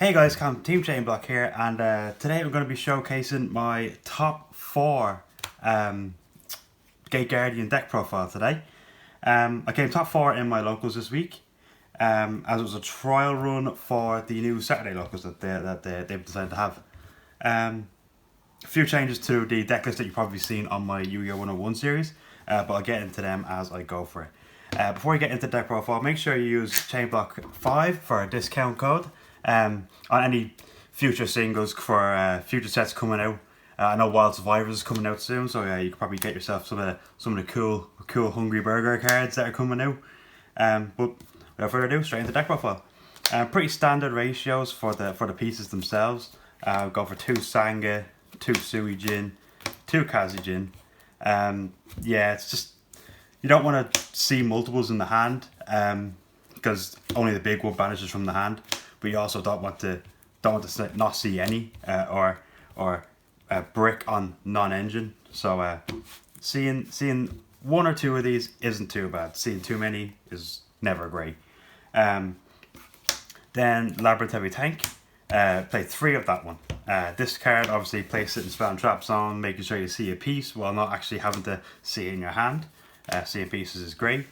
Hey guys, Team ChainBlock here, and today I'm going to be showcasing my top 4 Gate Guardian deck profile today. I came top 4 in my locals this week, as it was a trial run for the new Saturday locals that they've decided to have. A few changes to the deck list that you've probably seen on my YuGiOh 101 series, but I'll get into them as I go for it. Before you get into the deck profile, make sure you use ChainBlock 5 for a discount code. On any future singles for future sets coming out. I know Wild Survivors is coming out soon, so you could probably get yourself some of the cool Hungry Burger cards that are coming out. But without further ado, straight into deck profile. Pretty standard ratios for the pieces themselves. Go for 2 Sanga, 2 Suijin, 2 Kazijin. Yeah, it's just you don't want to see multiples in the hand, because only the big one banishes from the hand. But you also don't want to not see any or brick on non-engine. So seeing 1 or 2 of these isn't too bad. Seeing too many is never great. Then Labyrinth Heavy Tank. Play 3 of that one. This card obviously place it in spell and trap zone, making sure you see a piece while not actually having to see it in your hand. Seeing pieces is great.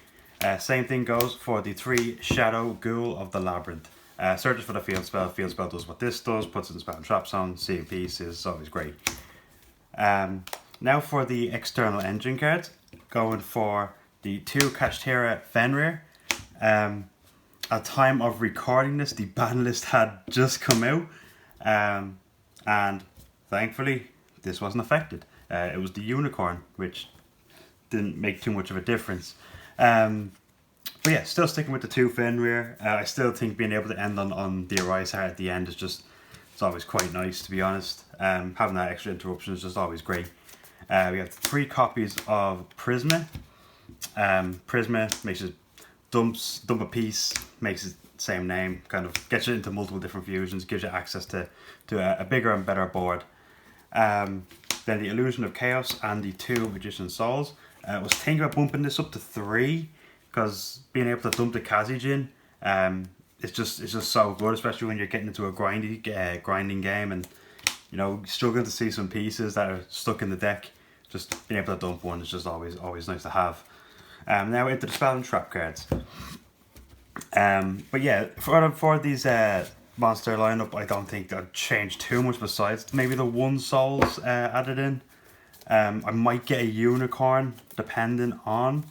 Same thing goes for the 3 Shadow Ghoul of the Labyrinth. Searches for the field spell does what this does, puts it in spell and trap zone, seeing pieces is always great. Now for the external engine cards, going for the 2 Kashtira Fenrir. At time of recording this, the ban list had just come out, and thankfully this wasn't affected. It was the unicorn, which didn't make too much of a difference. But yeah, still sticking with the 2 Fenrir. I still think being able to end on the Arise Heart at the end is it's always quite nice, to be honest. Having that extra interruption is just always great. We have 3 copies of Prisma. Prisma makes it dump a piece, makes it same name, kind of gets you into multiple different fusions, gives you access to a bigger and better board. Then the Illusion of Chaos and the 2 Magician Souls. I was thinking about bumping this up to 3. Because being able to dump the Kazijin, it's just so good, especially when you're getting into a grinding game and struggling to see some pieces that are stuck in the deck. Just being able to dump one is just always nice to have. Now into the spell and trap cards. But yeah, for these monster lineup, I don't think they'll change too much besides maybe the 1 Souls added in. I might get a unicorn depending on.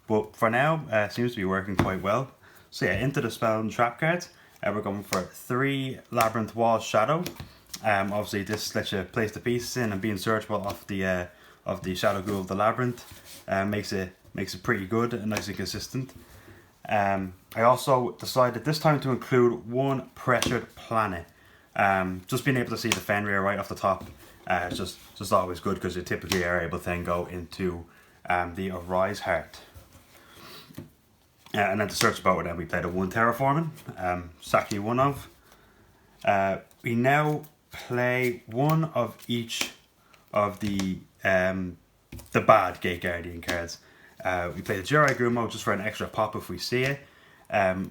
But for now, it seems to be working quite well. So yeah, into the spell and trap cards, we're going for 3 Labyrinth Wall Shadow. Obviously this lets you place the pieces in and be unsearchable off the Shadow Ghoul of the Labyrinth. Makes it pretty good and nice and consistent. I also decided this time to include 1 Pressured Planet. Just being able to see the Fenrir right off the top, it's just always good because you typically are able to then go into the Arise Heart. And then to search about it, then we played a 1 Terraforming, Saki 1 of. We now play 1 of each of the bad Gate Guardian cards. We play the Jirai Gumo just for an extra pop if we see it.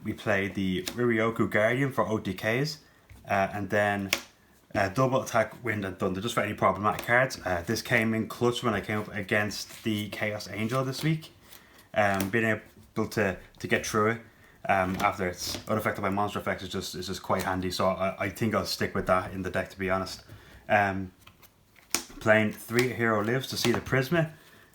We play the Riryoku Guardian for OTKs, and then double attack Wind and Thunder just for any problematic cards. This came in clutch when I came up against the Chaos Angel this week. Being able to get through it after it's unaffected by monster effects is just quite handy, so I think I'll stick with that in the deck, to be honest. Playing 3 Hero Lives to see the Prisma.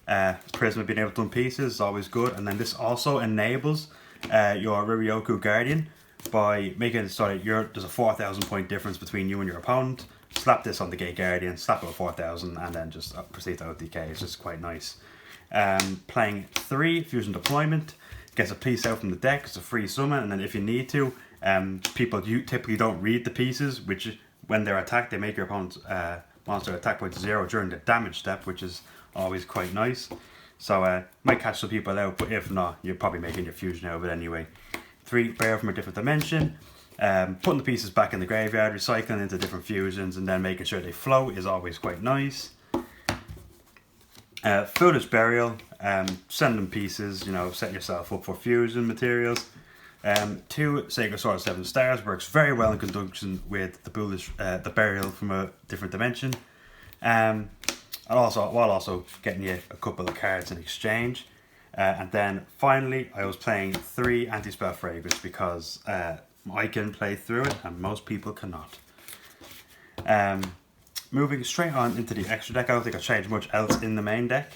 Prisma being able to dump pieces is always good, and then this also enables your Riryoku Guardian by making it so that there's a 4,000 point difference between you and your opponent. Slap this on the Gate Guardian, slap it with 4,000, and then just proceed to OTK. It's just quite nice. Playing 3 Fusion Deployment, gets a piece out from the deck, it's a free summon, and then if you need to, people typically don't read the pieces, which when they're attacked, they make your opponent's monster attack point to 0 during the damage step, which is always quite nice. So might catch some people out, but if not, you're probably making your fusion out of it anyway. 3 Bear from a different dimension, putting the pieces back in the graveyard, recycling into different fusions, and then making sure they float is always quite nice. Foolish Burial, send them pieces, setting yourself up for fusion materials. 2 Sacred Sword of 7 Stars works very well in conjunction with the Bullish, the Burial from a different dimension. And also, while also getting you a couple of cards in exchange. And then finally, I was playing 3 Anti-Spell Fragrance because I can play through it and most people cannot. Moving straight on into the extra deck, I don't think I changed much else in the main deck.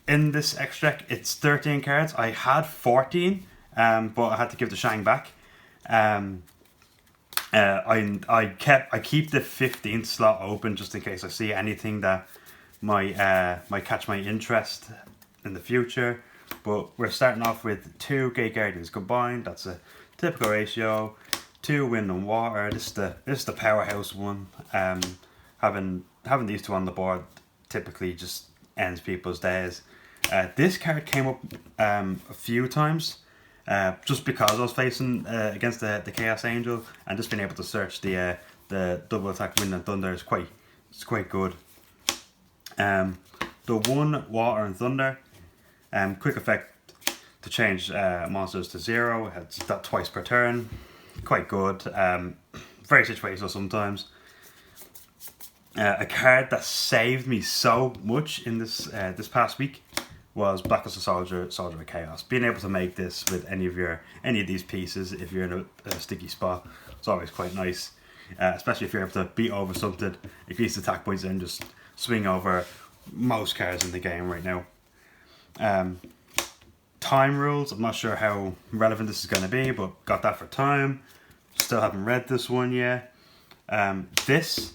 In this extra deck, it's 13 cards. I had 14, but I had to give the Shang back. I keep the 15th slot open just in case I see anything that might catch my interest in the future. But we're starting off with 2 Gate Guardians combined. That's a typical ratio. 2 Wind and Water. This is the powerhouse one. Having these 2 on the board typically just ends people's days. This card came up a few times, just because I was facing against the Chaos Angel, and just being able to search the double attack Wind and Thunder is quite good. The 1 Water and Thunder, quick effect to change monsters to 0. It's that twice per turn, quite good. Very situational sometimes. A card that saved me so much in this past week was Blacklist Soldier of Chaos. Being able to make this with any of these pieces, if you're in a sticky spot, it's always quite nice. Especially if you're able to beat over something, increase attack points, and just swing over most cards in the game right now. Time rules, I'm not sure how relevant this is going to be, but got that for time. Still haven't read this one yet. This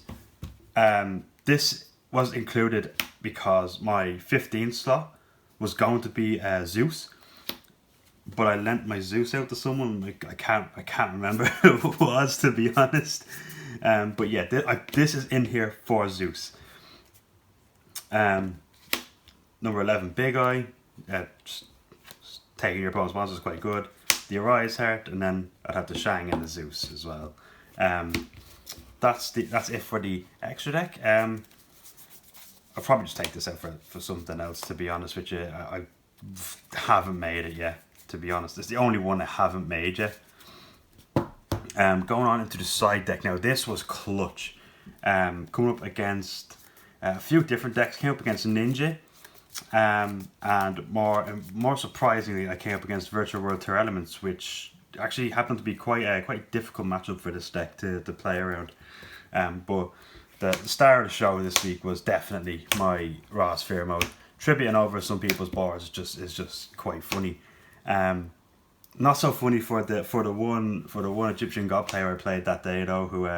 was included because my 15th slot was going to be Zeus, but I lent my Zeus out to someone. I can't remember who it was, to be honest. But yeah, this is in here for Zeus. Number 11, Big Eye. Just taking your opponent's monsters is quite good. The Arise Heart, and then I'd have the Shang and the Zeus as well. That's it for the extra deck. I'll probably just take this out for something else, to be honest with you. I haven't made it yet, to be honest. It's the only one I haven't made yet. Going on into the side deck now. This was clutch. Coming up against a few different decks. Came up against Ninja. And more surprisingly, I came up against Virtual World Tour Elements, which actually happened to be quite a difficult matchup for this deck to play around. But the star of the show this week was definitely my Raw Sphere mode. Tributing over some people's boards is just quite funny. Not so funny for the one Egyptian god player I played that day though, who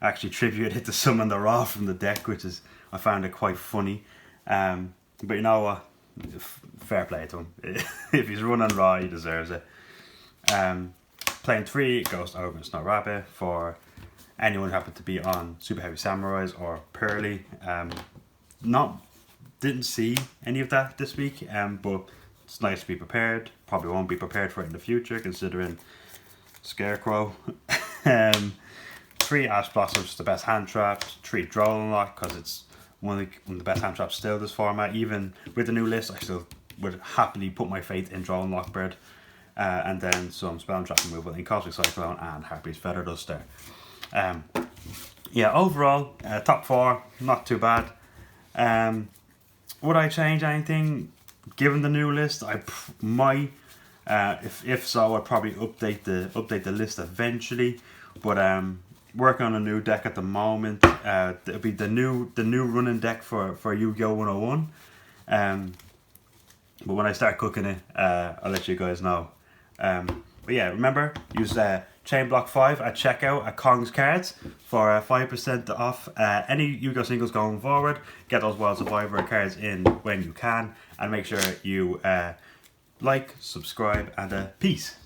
actually tributed to summon the Raw from the deck, which I found it quite funny. But you know what? Fair play to him. If he's running Raw, he deserves it. Playing 3 Ghost Ogre and Snow Rabbit for anyone who happened to be on Super Heavy Samurais or Pearly. Didn't see any of that this week, but it's nice to be prepared. Probably won't be prepared for it in the future, considering Scarecrow. 3 Ash Blossoms, the best hand trap. 3 Drone Lock, because it's one of the best hand traps still this format. Even with the new list, I still would happily put my faith in Drone Lockbird. And then some Spell Trap removal in Cosmic Cyclone and Harpy's Feather Duster. Yeah, overall, top 4, not too bad. Would I change anything given the new list? I might. If so, I'd probably update the list eventually. But working on a new deck at the moment. It'll be the new running deck for YuGiOh 101. But when I start cooking it, I'll let you guys know. But yeah, remember, use ChainBlock 5 at checkout at Kong's Cards for 5% off any YuGiOh singles going forward. Get those Wild Survivor cards in when you can, and make sure you like, subscribe, and peace.